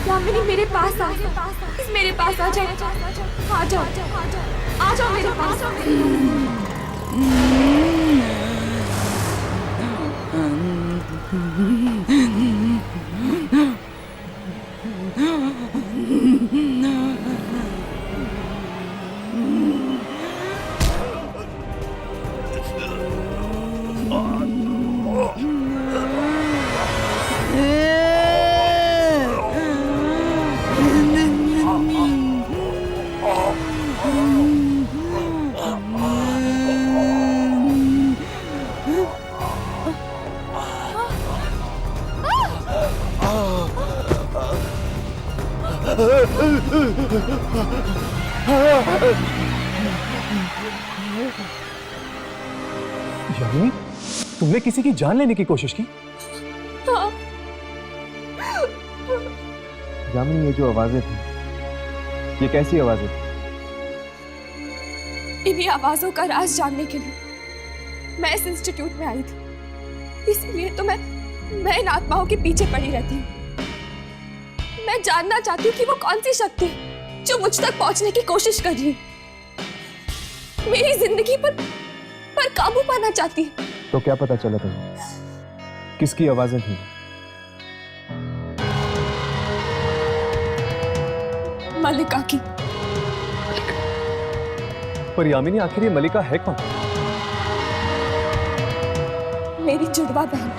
यामिनी मेरे पास आ, मेरे पास आ जाओ, आ जाओ, आ जाओ मेरे पास। यामिनी, तुमने किसी की जान लेने की कोशिश की? यामिनी, ये जो आवाजें थी, ये कैसी आवाजें थी? इन्हीं आवाजों का राज जानने के लिए मैं इस इंस्टीट्यूट में आई थी। इसीलिए तो मैं इन आत्माओं के पीछे पड़ी रहती हूँ। मैं जानना चाहती हूँ कि वो कौन सी शक्ति है जो मुझ तक पहुंचने की कोशिश कर रही है, मेरी जिंदगी पर काबू पाना चाहती है। तो क्या पता चला तुम्हें किसकी आवाजें थी? मलिका की। पर यामिनी, आखिर ये मलिका है कौन? मेरी जुड़वा बहन।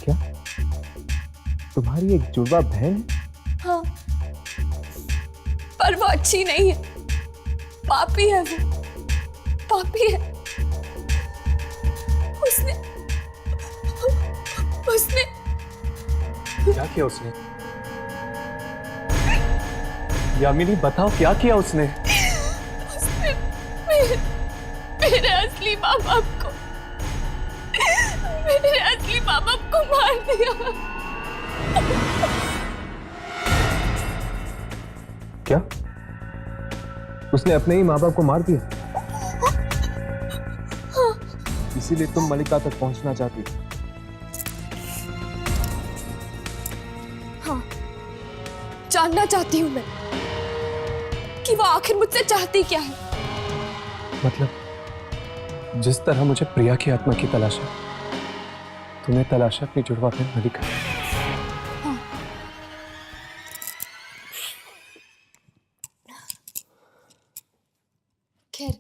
क्या तुम्हारी एक जुड़वा बहन? हाँ, पर वो अच्छी नहीं है, पापी है। वो पापी है। उसने क्या किया उसने? यामिनी, बताओ क्या किया उसने? मेरे असली माँ बाप को मार दिया। क्या उसने अपने ही माँ बाप को मार दिया? इसीलिए तुम मलिका तक पहुंचना चाहती थी? हाँ, जानना चाहती हूँ मैं कि वो आखिर मुझसे चाहती क्या है। मतलब जिस तरह मुझे प्रिया की आत्मा की तलाश है, तुम्हें तलाश है अपनी जुड़वा बहन मलिका। हाँ। खैर,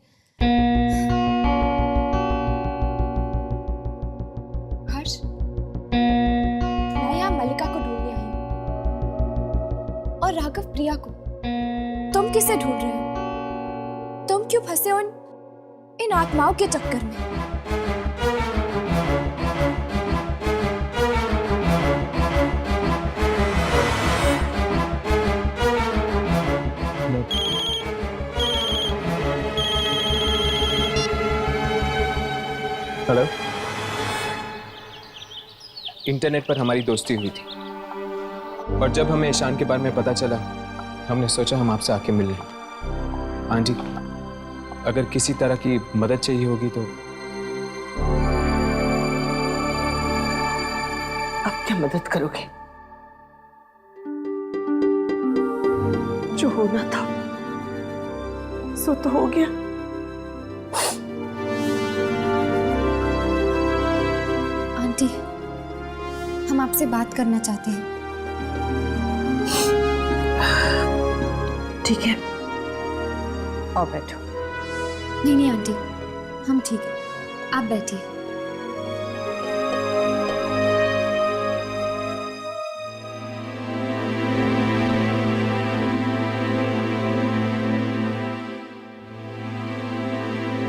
हर्ष, मैं यहाँ मलिका को ढूंढने आई हूँ और राघव प्रिया को। तुम किसे ढूंढ रहे हो? तुम क्यों फंसे हो इन आत्माओं के चक्कर में? हेलो। इंटरनेट पर हमारी दोस्ती हुई थी और जब हमें ईशान के बारे में पता चला, हमने सोचा हम आपसे आके मिल लें। आंटी, अगर किसी तरह की मदद चाहिए होगी तो। अब क्या मदद करोगे? जो होना था सो तो हो गया। आंटी, हम आपसे बात करना चाहते हैं। ठीक है, आओ बैठो। नहीं आंटी, हम ठीक है, आप बैठिए।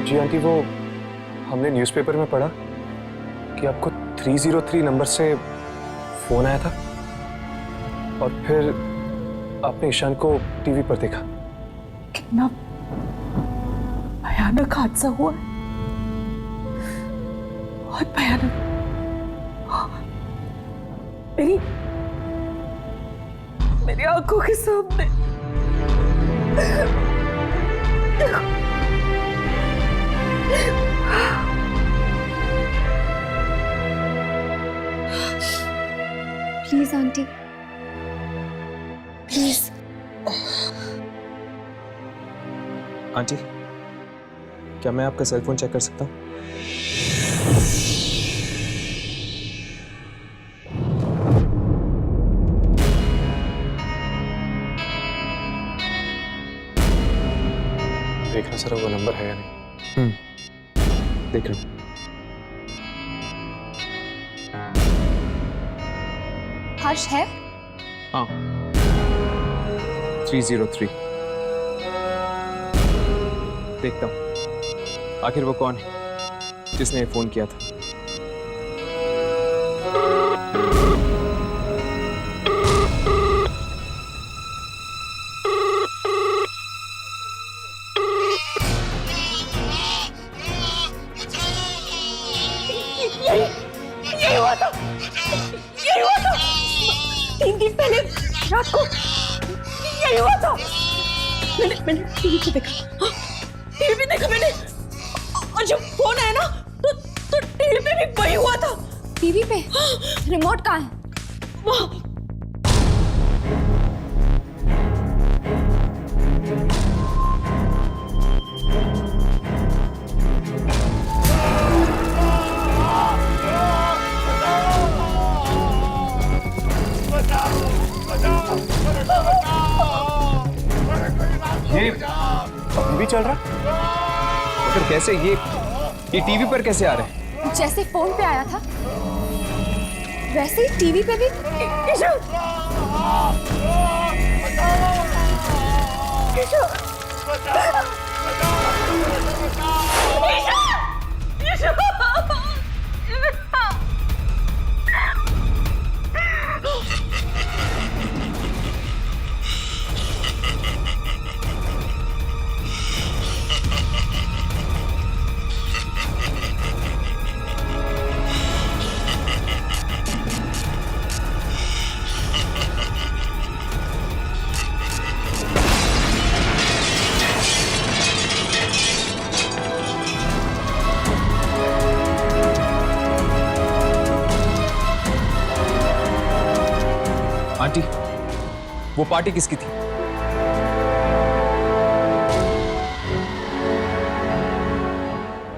जी आंटी, वो हमने न्यूज़पेपर में पढ़ा कि आपको 303 नंबर से फोन आया था और फिर आपने ईशान को टीवी पर देखा। कितना भयानक हादसा हुआ है, बहुत भयानक। मेरी आंखों के सामने प्लीज आंटी, प्लीज। आंटी, क्या मैं आपका सेल फोन चेक कर सकता हूँ? देखना सर वो नंबर है या नहीं। देख रहा हूँ। हर्ष है? हाँ, 303। देखता हूँ आखिर वो कौन है जिसने फोन किया था। यही हुआ था, यही हुआ था 3 दिन पहले रात को, यही हुआ था। मैंने टीवी पे देखा, टीवी पे देखा मैंने, और जब फोन आया ना तो टीवी पे भी वही हुआ था। टीवी पे? रिमोट कहाँ है? वहाँ। ये अभी भी चल रहा? तो फिर कैसे ये टीवी पर कैसे आ रहे हैं? जैसे फोन पे आया था वैसे ही टीवी पे भी। आंटी, वो पार्टी किसकी थी?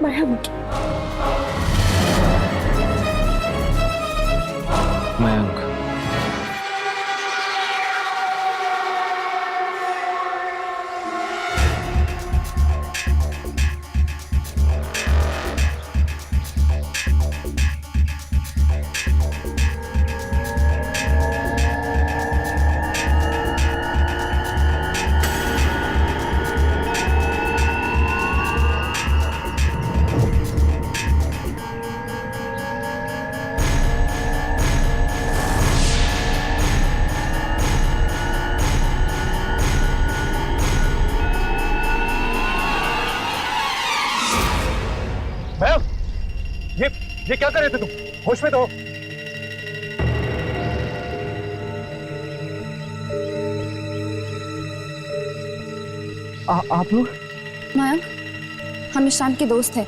मयंक। मयंक। ये क्या कर रहे थे तुम? होश में तो हो। आप लोग? मयंक, हम ईशान के दोस्त हैं।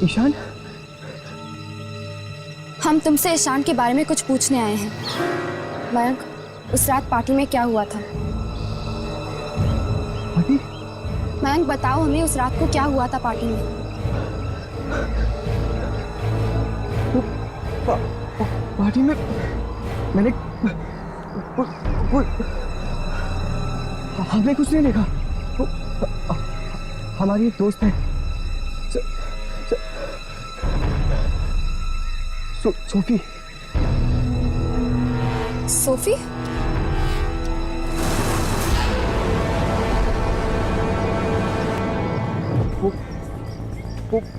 ईशान? हम तुमसे ईशान के बारे में कुछ पूछने आए हैं। मयंक, उस रात पार्टी में क्या हुआ था? पार्टी? मयंक बताओ हमें, उस रात को क्या हुआ था पार्टी में? पार्टी में मैंने हमने कुछ नहीं देखा। हमारी एक दोस्त है सोफी। सोफी?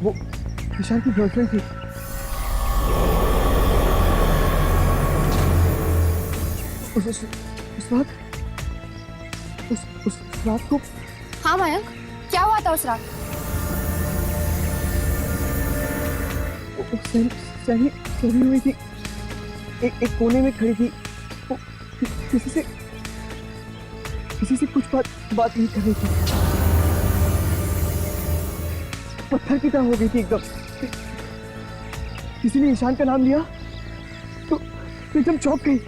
वो ईशान की गर्लफ्रेंड थी। उस रात को। हाँ मयंक, क्या हुआ था उस रात? सही हुई थी, एक कोने में खड़ी थी। वो किसी से कुछ बात नहीं कर रही थी। पत्थर की तरह हो गई थी एकदम। किसी ने ईशान का नाम लिया मैं एकदम चौंक गई।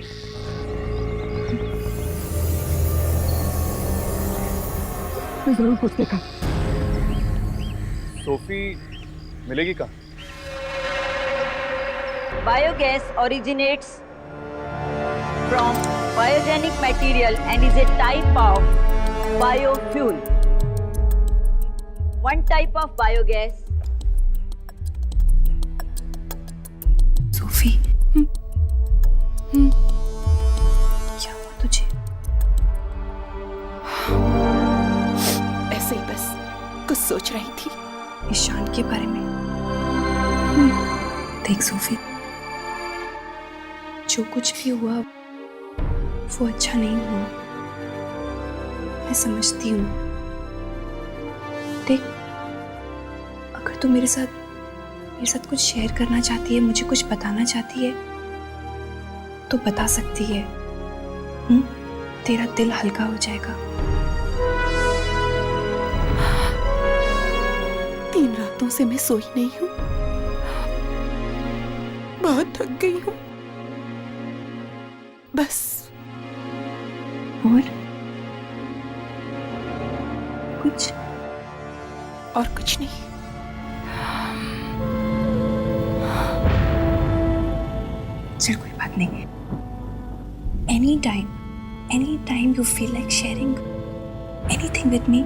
मैं जरूर कुछ देखा। सोफी मिलेगी कहाँ? Biogas originates from biogenic material and is a type of biofuel. One type of biogas. Sophie, क्या हुआ तुझे? ऐसे ही बस कुछ सोच रही थी ईशान के बारे में। देख सोफी, जो कुछ भी हुआ वो अच्छा नहीं हुआ, मैं समझती हूँ। देख, अगर तू मेरे साथ कुछ शेयर करना चाहती है, मुझे कुछ बताना चाहती है तो बता सकती है। तेरा दिल हल्का हो जाएगा। 3 रातों से मैं सोई नहीं हूँ, बहुत थक गई हूँ बस। और कुछ नहीं। चल कोई बात नहीं। Any time you feel like sharing anything with me,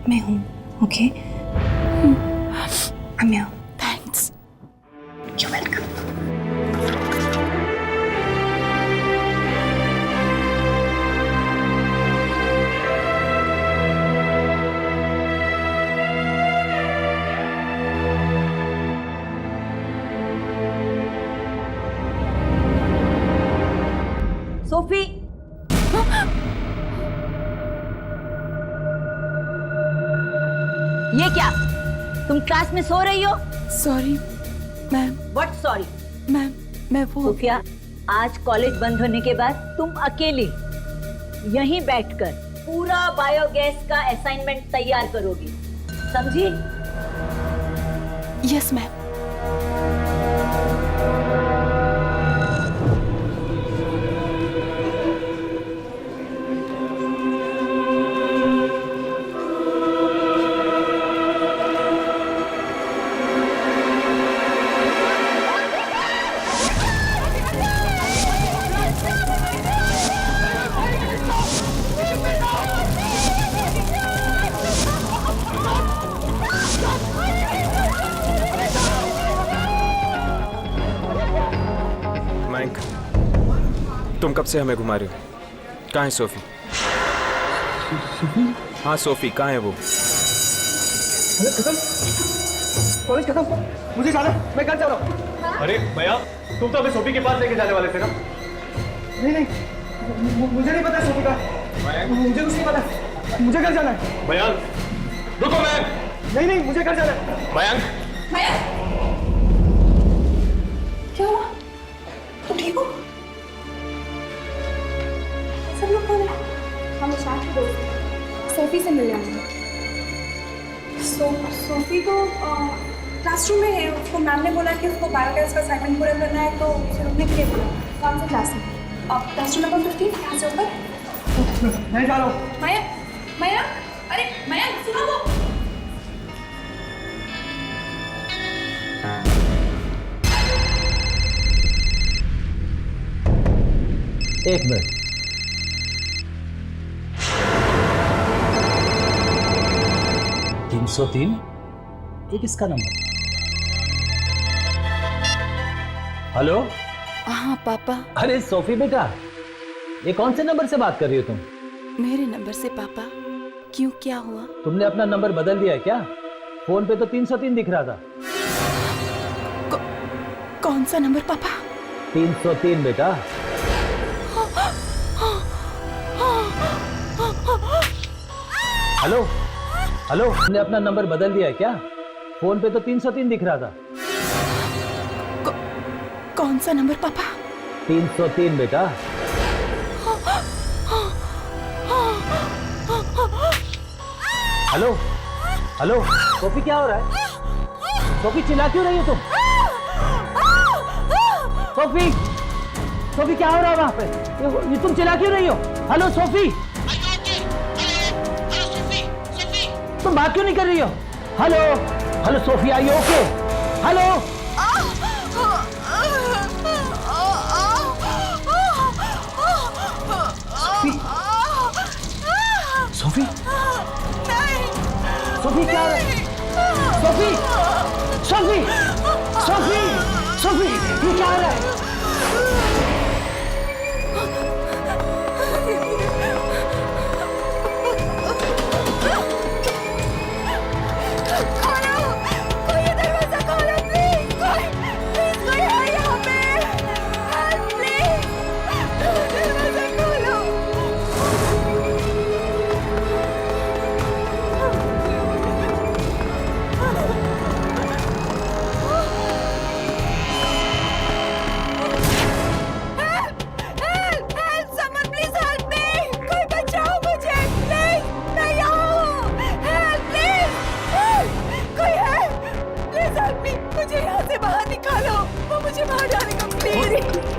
मैं हूँ। Okay, I'm here. Thanks. You're welcome. Sophie, ये क्या? तुम क्लास में सो रही हो? Sorry ma'am. What sorry? Ma'am, मैं वो सोफिया, आज कॉलेज बंद होने के बाद तुम अकेली यहीं बैठकर पूरा बायोगैस का असाइनमेंट तैयार करोगी, समझी? Yes ma'am. मयंक, तुम कब से हमें घुमा रहे हो? कहाँ है सोफी? हाँ सोफी, कहाँ है वो? कॉलेज खत्म, मुझे जाना, मैं घर जा रहा हूँ। अरे भैया, तुम तो हमें सोफी के पास लेके जाने वाले थे ना? नहीं, मुझे नहीं पता सोफी का। मुझे कुछ नहीं पता, मुझे घर जाना है। मयंक, रुको मयंक। नहीं, मुझे घर जाना है। मयंक, क्या हुआ? तू ठीक हो? सब लोग कौन है? हम ईशान के दोस्त हैं। सोफी से मिल रहे हैं। सोफी तो क्लासरूम में है। उसको मैम ने बोला कि उसको बायोगैस का असाइनमेंट पूरा करना है तो उसे रुकने के लिए बोला। कौन से क्लास में? क्लासरूम नंबर 15, यहाँ से ऊपर। मैं जा रहा हूँ। माया, अरे माया, सुनो वो। एक मिनट। $303, ये किसका नंबर? हेलो। हाँ पापा। अरे सोफी बेटा, ये कौन से नंबर से बात कर रही हो तुम? मेरे नंबर से पापा। क्यों, क्या हुआ? तुमने अपना नंबर बदल दिया है क्या? फोन पे तो 303 दिख रहा था। कौन सा नंबर पापा? 303 बेटा। हेलो हेलो, तुमने अपना नंबर बदल दिया है क्या? फोन पे तो 303 दिख रहा था। कौन सा नंबर पापा? 303 बेटा। हेलो हेलो, सोफी क्या हो रहा है? सोफी चिल्ला क्यों रही हो तुम? सोफी सोफी क्या हो रहा है वहां पे? ये तुम चिल्ला क्यों रही हो? हेलो सोफी, तुम बात क्यों नहीं कर रही हो? हेलो हेलो सोफी, आई ओके? हेलो सोफी, सोफी क्या है? सोफी सोफी सोफी सोफी ये क्या हो रहा है?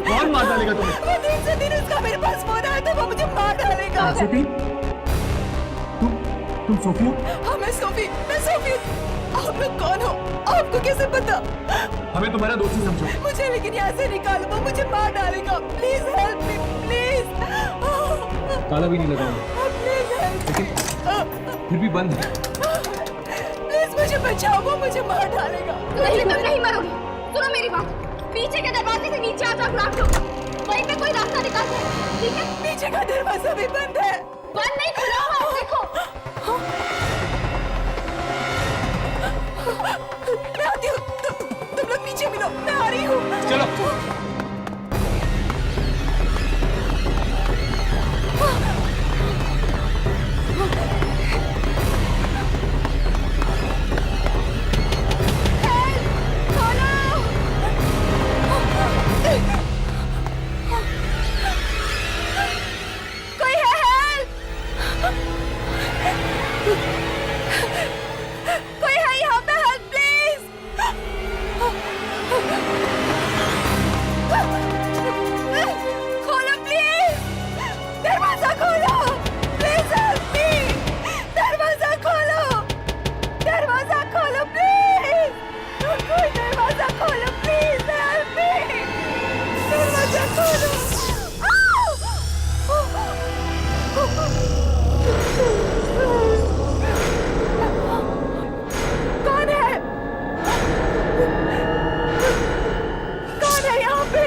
कौन मार डालेगा तुम्हें? सोफी, तुम सोफी हो? हाँ मैं सोफी आप लोग कौन हो? आपको कैसे पता? हमें तुम्हारा दोस्ती समझो। मुझे लेकिन यहाँ से निकालो, वो मुझे मार डालेगा। Please help me, please. ताला भी नहीं लगाऊंगा, प्लीज हेल्प, लेकिन फिर भी बंद है। प्लीज मुझे बचाओ, वो मुझे मार डालेगा। नहीं, तुम नहीं मरोगी। सुनो मेरी बात, पीछे के दरवाजे से नीचे आ जाओ ग्राउंड फ्लोर, वहीं पे कोई रास्ता निकालते हैं, ठीक है? पीछे का दरवाजा भी बंद है। बंद नहीं, खुला हुआ है, देखो। मैं आती हूँ, तुम लोग नीचे मिलो, मैं आ रही हूँ। चलो। कोई है? हेल्प! कोई है यहाँ पे? Help please! खोलो प्लीज! दरवाजा खोलो! Please help me! दरवाजा खोलो! दरवाजा खोलो प्लीज! कोई दरवाजा खोलो प्लीज! Help me! दरवाजा खोलो! कौन है? कौन है यहाँ पे?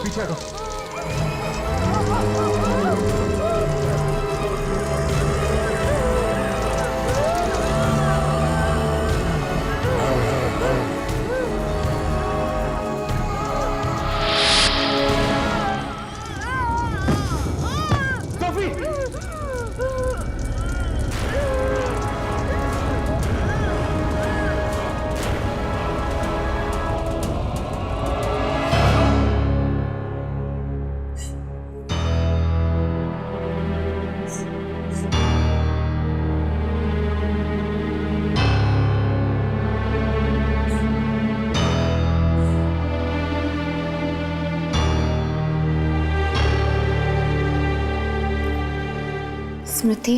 पीछे हटो। सोफी! स्मृति,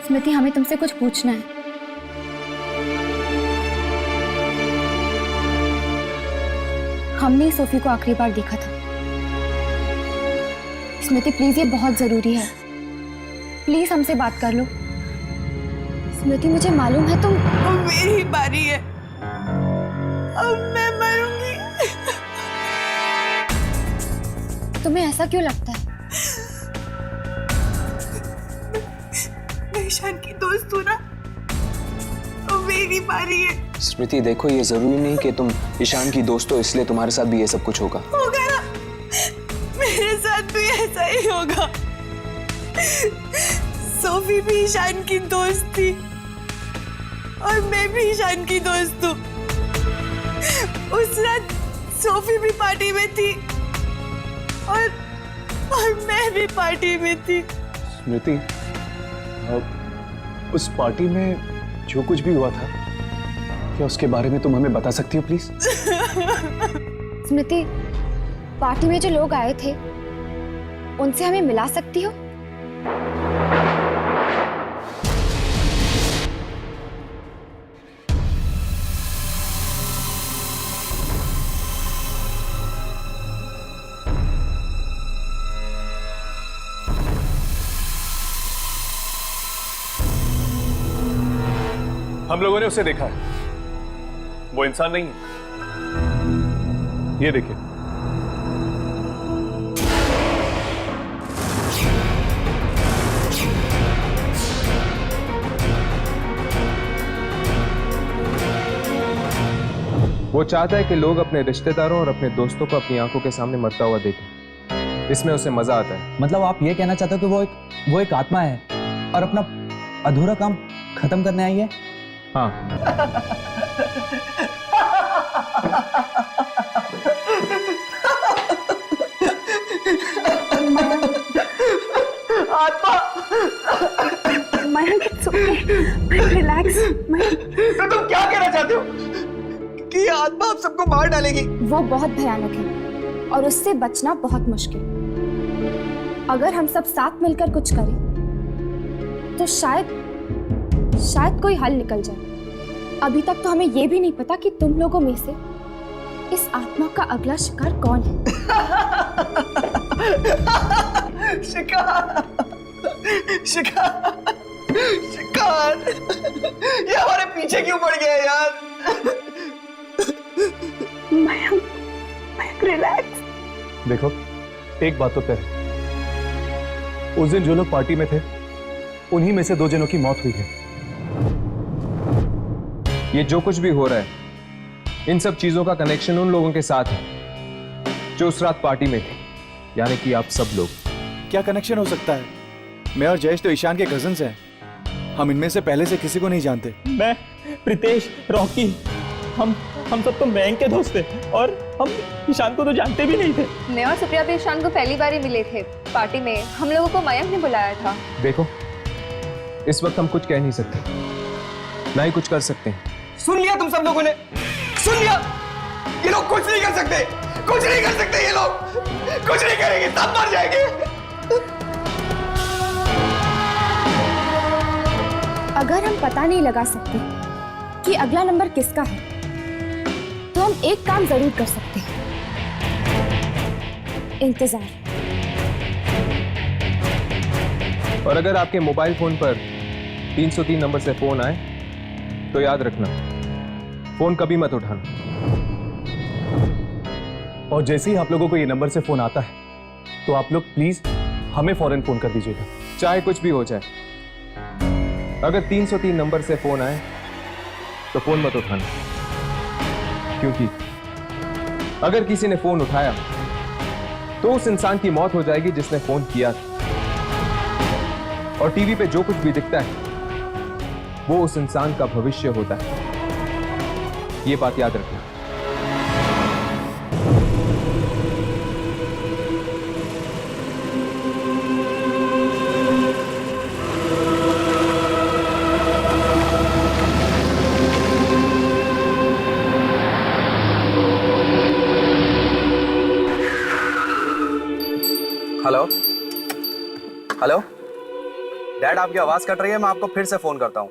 स्मृति, हमें तुमसे कुछ पूछना है। हमने सोफी को आखिरी बार देखा था। स्मृति प्लीज, ये बहुत जरूरी है, प्लीज हमसे बात कर लो। स्मृति, मुझे मालूम है तुम... अब मेरी बारी है, अब मैं मरूंगी। तुम्हें ऐसा क्यों लगता है? मैं ईशान की दोस्त हूँ ना, अब मेरी बारी है। स्मृति देखो, ये जरूरी नहीं कि तुम ईशान की दोस्त हो इसलिए तुम्हारे साथ भी ये सब कुछ होगा। होगा ना, मेरे साथ भी ऐसा ही होगा। सोफी भी ईशान की दोस्त थी और मैं भी ईशान की दोस्त हूँ। उस रात सोफी भी पार्टी में थी और मैं भी पार्टी में थी। स्मृति, उस पार्टी में जो कुछ भी हुआ था, क्या उसके बारे में तुम हमें बता सकती हो प्लीज? स्मृति, पार्टी में जो लोग आए थे उनसे हमें मिला सकती हो? हम लोगों ने उसे देखा है, वो इंसान नहीं है। ये देखिए। वो चाहता है कि लोग अपने रिश्तेदारों और अपने दोस्तों को अपनी आंखों के सामने मरता हुआ देखें। इसमें उसे मजा आता है। मतलब आप ये कहना चाहते हो कि वो एक आत्मा है और अपना अधूरा काम खत्म करने आई है? हाँ। Mayank, it's okay. Mayank, relax. Mayank, तो तुम क्या कहना चाहते हो कि ये आत्मा आप सबको मार डालेगी? वो बहुत भयानक है और उससे बचना बहुत मुश्किल। अगर हम सब साथ मिलकर कुछ करें तो शायद कोई हल निकल जाए। अभी तक तो हमें ये भी नहीं पता कि तुम लोगों में से इस आत्मा का अगला शिकार कौन है। शिकार, शिकार, शिकार, ये हमारे पीछे क्यों पड़ गया यार? मयंक, रिलैक्स। देखो, एक बात तो तय है, उस दिन जो लोग पार्टी में थे उन्हीं में से 2 जनों की मौत हुई है। ये जो कुछ भी हो रहा है, इन सब चीजों का कनेक्शन उन लोगों के साथ है जो उस रात पार्टी में थे, यानी कि आप सब लोग। क्या कनेक्शन हो सकता है? मैं और जयेश तो ईशान के कजिन्स हैं। हम इनमें से पहले से किसी को नहीं जानते। मैं, प्रीतेश, रॉकी, हम सब तो मयंक के दोस्त थे और हम ईशान को तो जानते भी नहीं थे। मैं और सुप्रिया भी ईशान को पहली बार ही मिले थे पार्टी में। हम लोगों को मयंक ने बुलाया था। देखो, इस वक्त हम कुछ कह नहीं सकते, ना ही कुछ कर सकते हैं। सुन लिया तुम सब लोगों ने? सुन लिया? ये लोग कुछ नहीं कर सकते, कुछ नहीं कर सकते। ये लोग कुछ नहीं करेंगे, सब मर जाएंगे। अगर हम पता नहीं लगा सकते कि अगला नंबर किसका है, तो हम एक काम जरूर कर सकते हैं, इंतजार। और अगर आपके मोबाइल फोन पर 303 नंबर से फोन आए तो याद रखना, फोन कभी मत उठाना। और जैसे ही आप लोगों को ये नंबर से फोन आता है तो आप लोग प्लीज हमें फौरन फोन कर दीजिएगा, चाहे कुछ भी हो जाए। अगर 303 नंबर से फोन आए तो फोन मत उठाना, क्योंकि अगर किसी ने फोन उठाया तो उस इंसान की मौत हो जाएगी जिसने फोन किया था। और टीवी पे जो कुछ भी दिखता है वो उस इंसान का भविष्य होता है, ये बात याद रखना। हेलो हेलो डैड, आपकी आवाज कट रही है, मैं आपको फिर से फोन करता हूँ।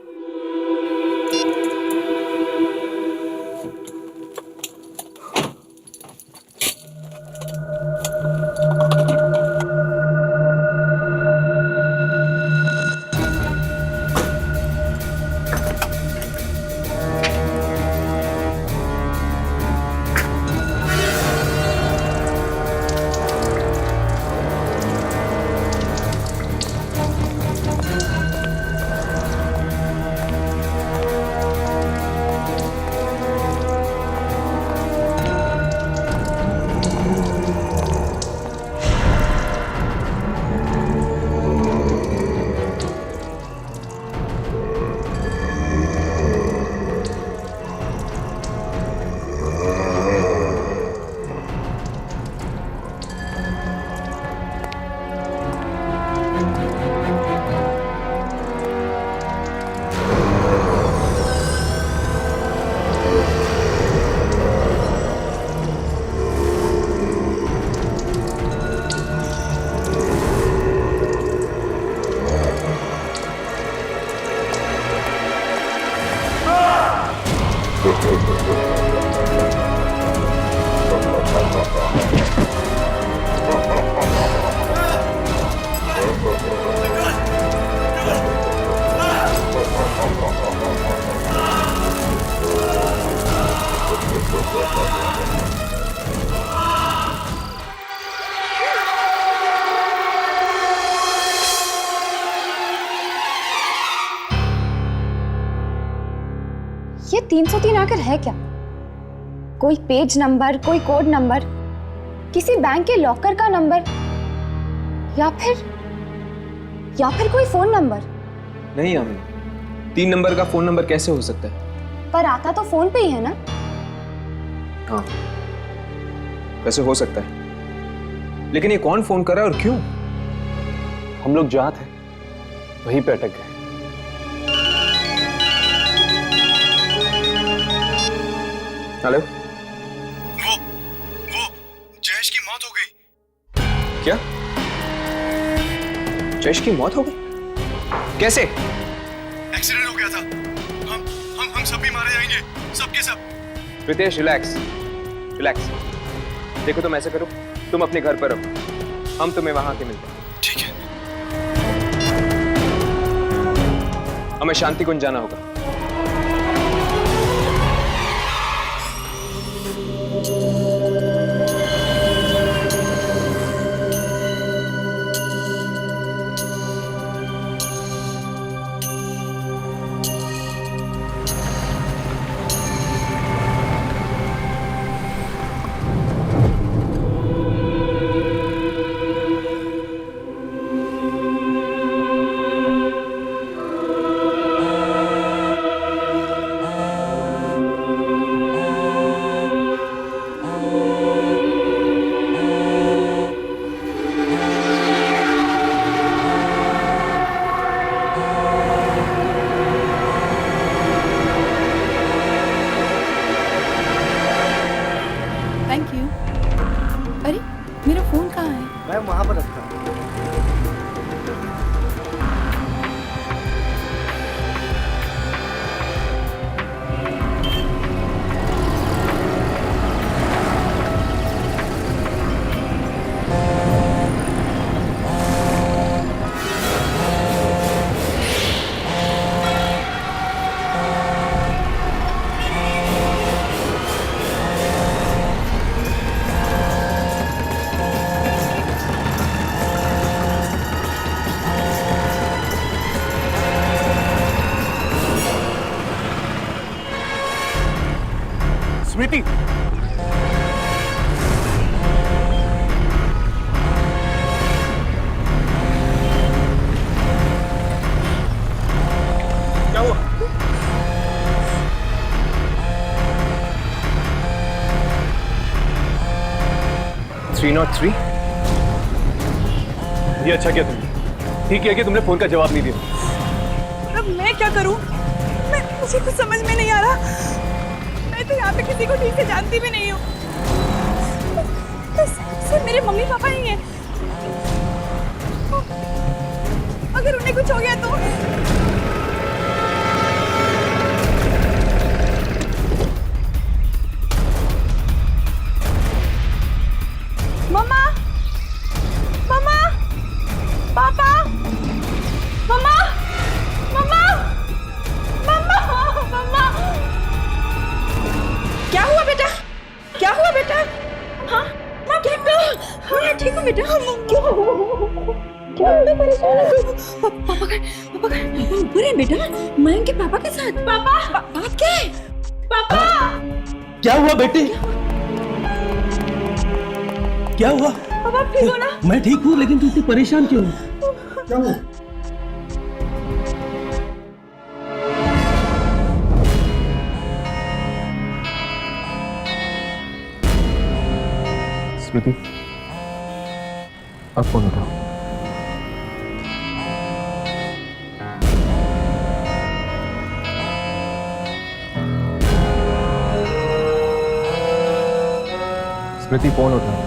ये 303 आखिर है क्या? कोई पेज नंबर, कोई कोड नंबर, किसी बैंक के लॉकर का नंबर, या फिर कोई फोन नंबर? नहीं आमिर, 3 नंबर का फोन नंबर कैसे हो सकता है? पर आता तो फोन पे ही है ना? हाँ, वैसे हो सकता है, लेकिन ये कौन फोन कर रहा है और क्यों? हम लोग जहाँ थे वहीं पे अटक गए। हेलो, वो जयेश की मौत हो गई। क्या? जयेश की मौत हो गई? कैसे? एक्सीडेंट हो गया था। हम सब भी मारे जाएंगे, सब के सब। Pritesh relax, relax. देखो तुम ऐसे करो, तुम अपने घर पर रहो, हम तुम्हें वहां के मिलते हैं। ठीक है। हमें शांति कुंज जाना होगा। Thank you. अरे मेरा फोन कहाँ है? मैं वहां पर रखता हूँ। स्मृति, क्या हुआ? Three not three. ये अच्छा किया तुमने, ठीक है कि तुमने फोन का जवाब नहीं दिया। अब मैं क्या करूं? मुझे कुछ समझ में नहीं आ रहा। मैं तो यहाँ पे किसी को ठीक से जानती भी नहीं हूँ। सिर्फ मेरे मम्मी पापा ही हैं। अगर उन्हें कुछ हो गया तो? मम्मा, मम्मा, पापा, मम्मा, मम्मा, मम्मा, मम्मा। क्या हुआ बेटा? क्या हुआ बेटा? हाँ, मैं ठीक हूँ। हाँ, मैं ठीक हूँ बेटा। क्या हुआ? परेशान है तू? पापा का बुरे बेटा। मैं के पापा के साथ। पापा, बात क्या है? पापा, क्या हुआ बेटी? क्या हुआ? अब आप ठीक हो ना? मैं ठीक हूँ, लेकिन तू इतनी परेशान क्यों है? क्या हुआ? स्मृति, अब फोन उठाओ। स्मृति, फोन उठाओ।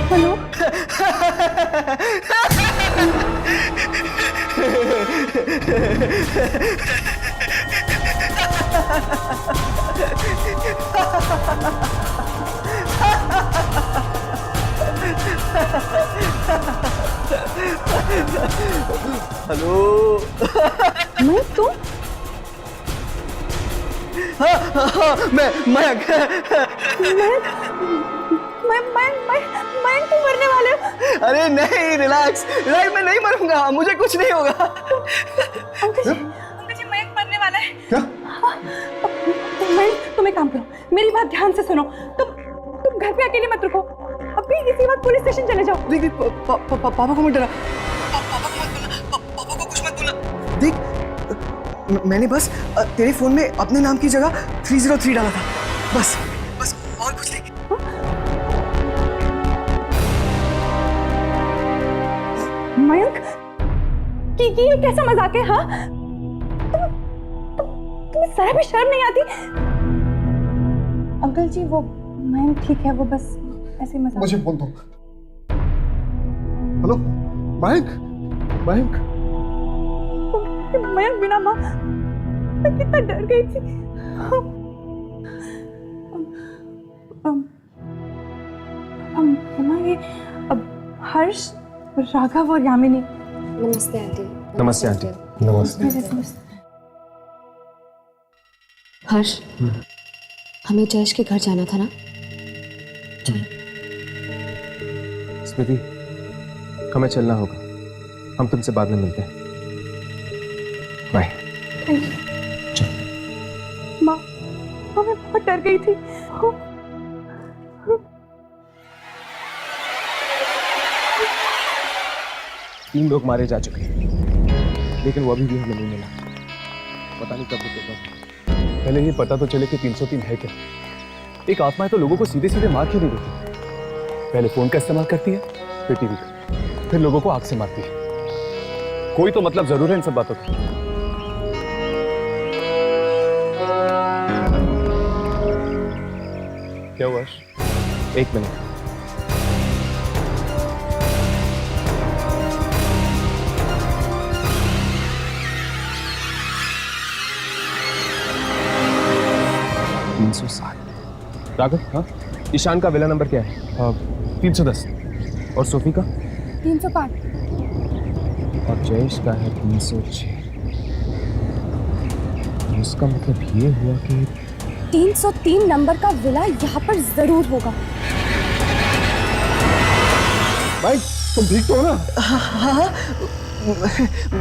Hello hello. मैं तुम मैं तुम मरने वाले हो। अरे नहीं, रिलैक्स रिलैक्स, मैं नहीं मरूंगा, मुझे कुछ नहीं होगा। अंकल जी मयंक मरने वाला है। क्या? मयंक तुम एक काम करो, मेरी बात ध्यान से सुनो। तुम घर पे अकेले मत रुको, अभी इसी वक्त पुलिस स्टेशन चले जाओ। देख पापा को मत डरा, पापा को मत बोलना, पापा को कुछ मत बोलना। देख मैंने बस तेरे फोन में अपने नाम की जगह 303 डाला था, बस और कुछ नहीं। मयंक ये कैसा मजाक है? हाँ तुम्हें जरा भी शर्म नहीं आती? अंकल जी वो मयंक ठीक है, वो बस ऐसे मजाक। मुझे बोल दो। हेलो मयंक, मयंक मयंक बिना माँ मैं कितना डर गई थी। माँ ये हर्ष, राघव और यामिनी। नमस्ते आंटी। नमस्ते आंटी। नमस्ते। हर्ष, हमें जयेश के घर जाना था ना? स्मृति, हमें चलना होगा, हम तुमसे बाद में मिलते हैं। बाय। माँ मैं बहुत डर गई थी। तीन लोग मारे जा चुके हैं, लेकिन वो अभी भी हमें नहीं मिला। पता नहीं कब रुकेगा। पहले ये पता तो चले कि 303 है क्या। एक आत्मा तो लोगों को सीधे सीधे मार क्यों नहीं देती? पहले फोन का इस्तेमाल करती है, फिर टीवी का, फिर लोगों को आग से मारती है। कोई तो मतलब जरूर है इन सब बातों का। क्या हुआ? एक मिनट। राघव, हाँ, ईशान का विला नंबर क्या है? 310। और सोफी का? 305। और जयेश का है 306। इसका मतलब ये हुआ कि 303 नंबर का विला यहाँ पर जरूर होगा। भाई तुम ठीक तो हो ना? हाँ,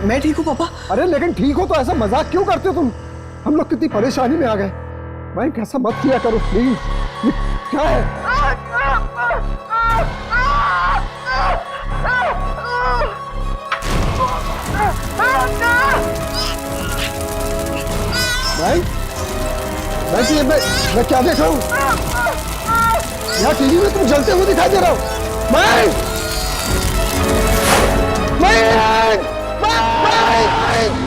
मैं ठीक हूँ पापा। अरे लेकिन ठीक हो तो ऐसा मजाक क्यों करते हो तुम? हम लोग कितनी परेशानी में आ गए। मयंक ऐसा मत किया करो प्लीज। ये क्या है? मैं क्या देख रहा हूँ? यहाँ टीवी में तुम जलते हुए दिखाई दे रहा हो। मयंक! मयंक! मयंक!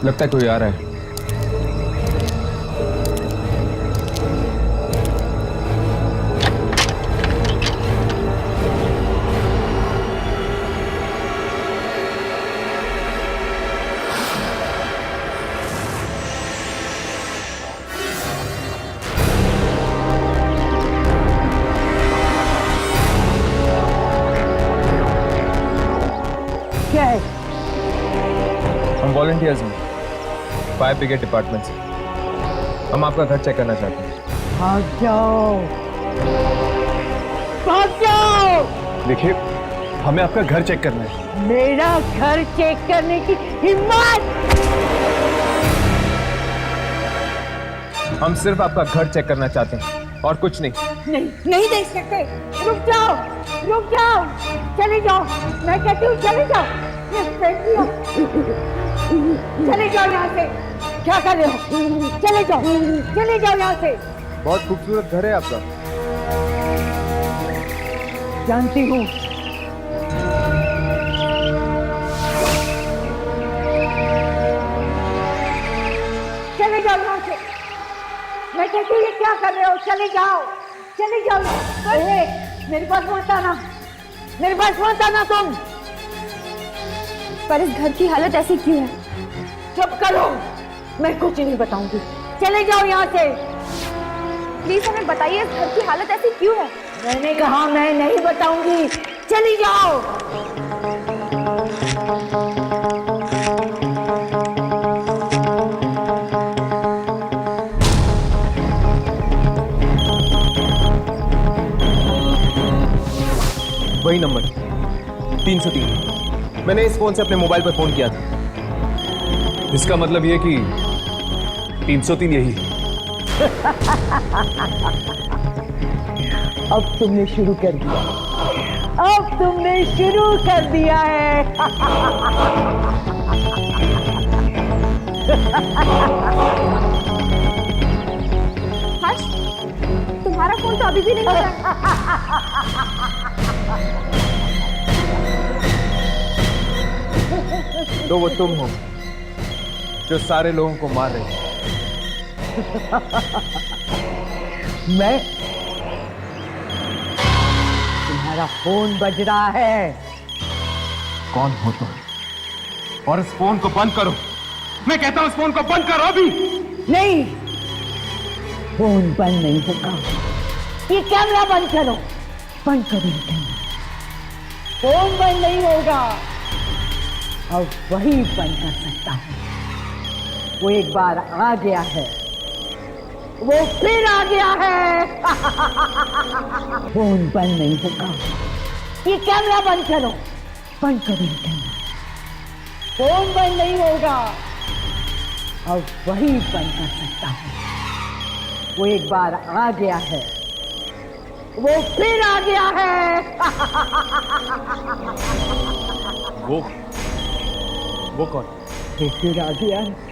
लगता है कोई आ रहा है। क्या है? हम वॉलंटियर्स हैं, फायर ब्रिगेड डिपार्टमेंट से। हम आपका घर चेक करना चाहते हैं। भाग जाओ, भाग जाओ। देखिए, हमें आपका घर चेक करना है। मेरा घर चेक करने की हिम्मत? हम सिर्फ आपका घर चेक करना चाहते हैं और कुछ नहीं। नहीं देख सकते। रुक जाओ, रुक जाओ, चले जाओ। मैं कहती हूँ चले जाओ। चले जाओ यहाँ से। क्या कर रहे हो? चले जाओ, चले जाओ यहाँ से। बहुत खूबसूरत घर है आपका। जानती हूँ। चले जाओ यहाँ से। मैं कहती हूँ ये क्या कर रहे हो? चले जाओ, चले जाओ। मेरे पास मत आना, मेरे पास मत आना तुम। पर इस घर की हालत ऐसी क्यों है? चुप करो, मैं कुछ नहीं बताऊंगी। चले जाओ यहाँ से। प्लीज हमें बताइए, इस घर की हालत ऐसी क्यों है? मैंने कहा मैं नहीं बताऊंगी। चली जाओ। वही नंबर 303। मैंने इस फोन से अपने मोबाइल पर फोन किया था। इसका मतलब ये कि 303 यही है। अब तुमने शुरू कर दिया, अब तुमने शुरू कर दिया है। हर्ष, तुम्हारा फोन तो अभी भी नहीं आया। तो वो तुम हो जो सारे लोगों को मार रहे हो। मैं? तुम्हारा फोन बज रहा है। कौन हो तुम? और इस फोन को बंद करो। मैं कहता हूं इस फोन को बंद करो अभी। नहीं, फोन बंद नहीं होगा। ये कैमरा बंद करो, बंद करो ये कैमरा। फोन बंद नहीं होगा। अब वही बंद कर सकता है। वो एक बार आ गया है, वो फिर आ गया है। फोन बंद नहीं होगा। ये कैमरा बंद करो, बंद करो ये कैमरा। फोन बंद नहीं होगा। अब वही बंद कर सकता है। वो एक बार आ गया है, वो फिर आ गया है। वो कौन? फिर आ गया है।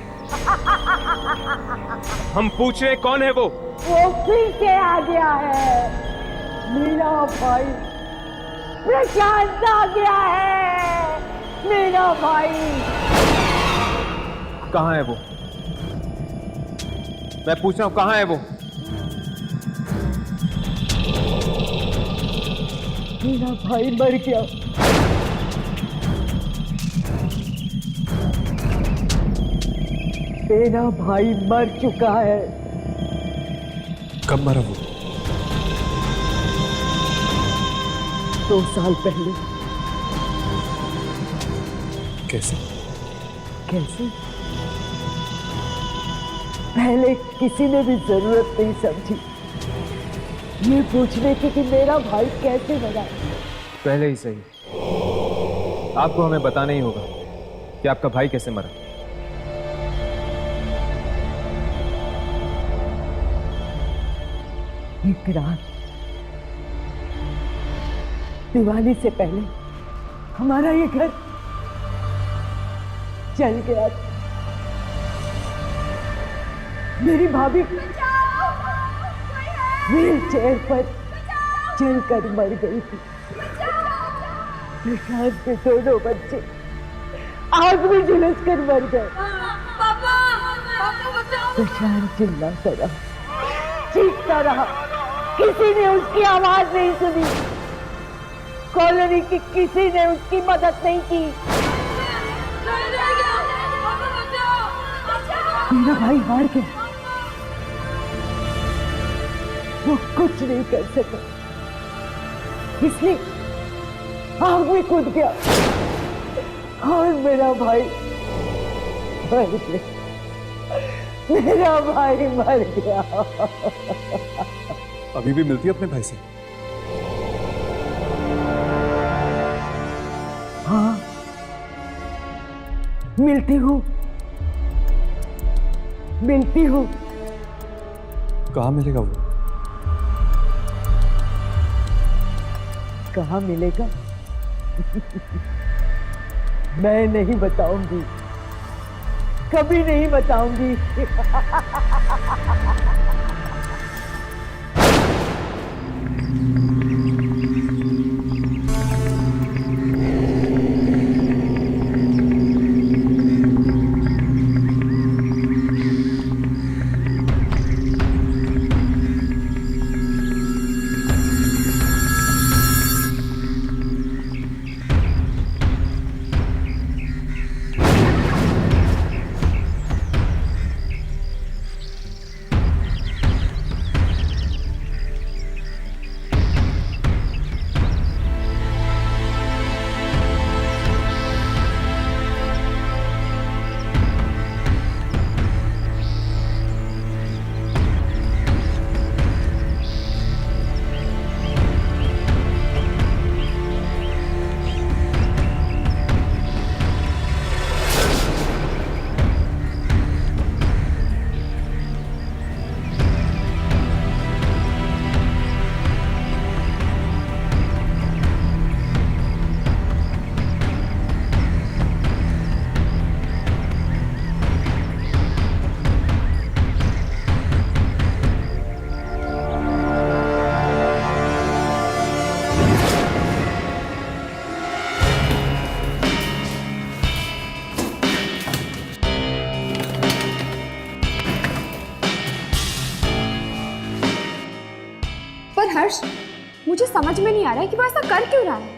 हम पूछ रहे कौन है वो? वो फिर से आ गया है। मेरा भाई प्रशांत आ गया है। मेरा भाई। कहाँ है वो? मैं पूछ रहा हूं कहाँ है वो? मेरा भाई मर गया। मेरा भाई मर चुका है। कब मरा वो? 2 साल पहले। कैसे? कैसे? पहले किसी ने भी जरूरत नहीं समझी ये पूछने की कि मेरा भाई कैसे मरा। पहले ही सही, आपको हमें बताना ही होगा कि आपका भाई कैसे मरा। एक रात दिवाली से पहले हमारा ये घर जल गया था। मेरी भाभी व्हील चेयर पर जलकर मर गई थी। प्रशांत के दोनों बच्चे आग में झुलस कर मर गए। ईशान चिल्लाता रहा, चीखता रहा, किसी ने उसकी आवाज नहीं सुनी। कॉलोनी की किसी ने उसकी मदद नहीं की। मेरा भाई हार गया, वो कुछ नहीं कर सका, इसलिए आग में कूद गया और मेरा भाई मर गया। मेरा भाई मर गया। अभी भी मिलती है अपने भाई से? हाँ, मिलती हूँ। कहाँ मिलेगा वो? कहाँ मिलेगा? मैं नहीं बताऊंगी, कभी नहीं बताऊंगी। पर हर्ष, मुझे समझ में नहीं आ रहा है कि वो ऐसा कर क्यों रहा है।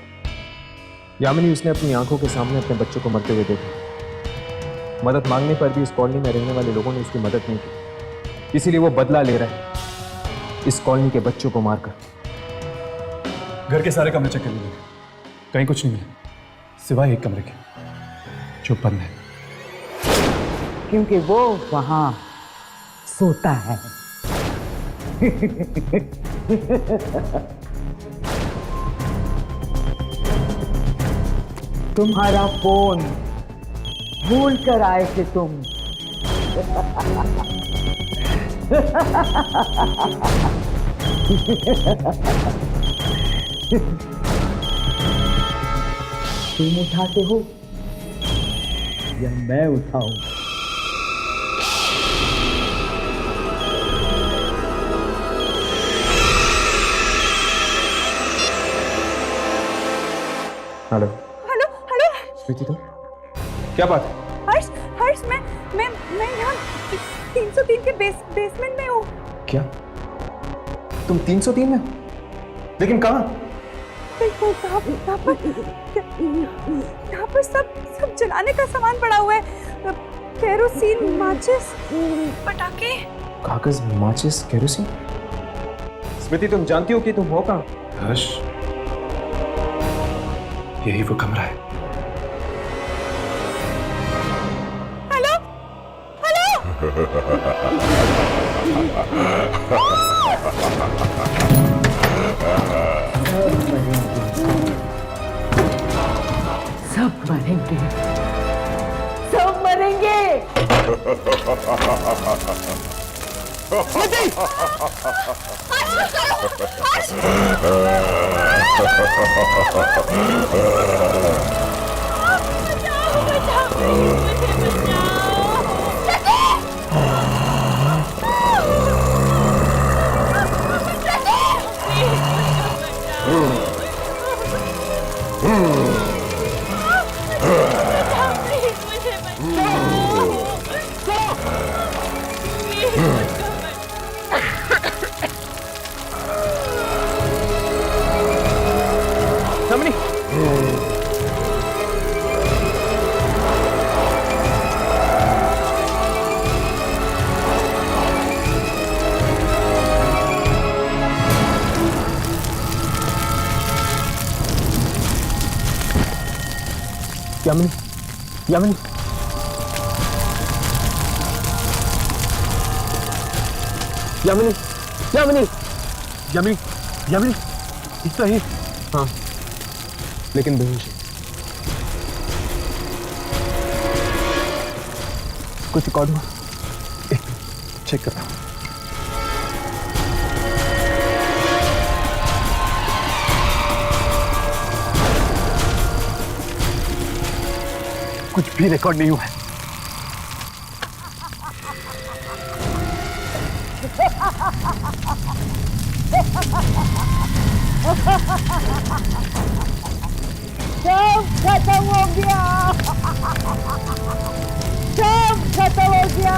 यामिनी, उसने अपनी आंखों के सामने अपने बच्चों को मरते हुए देखा। मदद मांगने पर भी इस कॉलोनी में रहने वाले लोगों ने उसकी मदद नहीं की, इसीलिए वो बदला ले रहा है इस कॉलोनी के बच्चों को मारकर। घर के सारे कमरे चेक कर लिए, कहीं कुछ नहीं मिला सिवाय एक कमरे के जो बंद है। क्योंकि वो वहां सोता है। तुम्हारा फोन भूल कर आए थे तुम। तुम उठाते हो या मैं उठाऊं? हेलो हेलो हेलो स्वीटी, तुम क्या बात है? हर्ष हर्ष मैं यहाँ 303 के बेसमेंट में हूँ। क्या तुम 303 में? लेकिन कहाँ? यहाँ पर सब जलाने का सामान पड़ा हुआ है। केरोसिन, माचिस, पटाखे। कागज, माचिस, केरोसिन। स्मृति, तुम जानती हो कि तुम हो कहाँ? हर्ष, यही वो कमरा है। हेलो हेलो सब मरेंगे, सब मरेंगे। यामिनी यामिनी यामिनी यामिनी यामिनी यामिनी इतना ही। हाँ लेकिन बेहोश है। कुछ रिकॉर्ड हुआ? चेक करता हूँ। कुछ भी रिकॉर्ड नहीं हुआ है। सब खत्म हो गया, सब खत्म हो गया।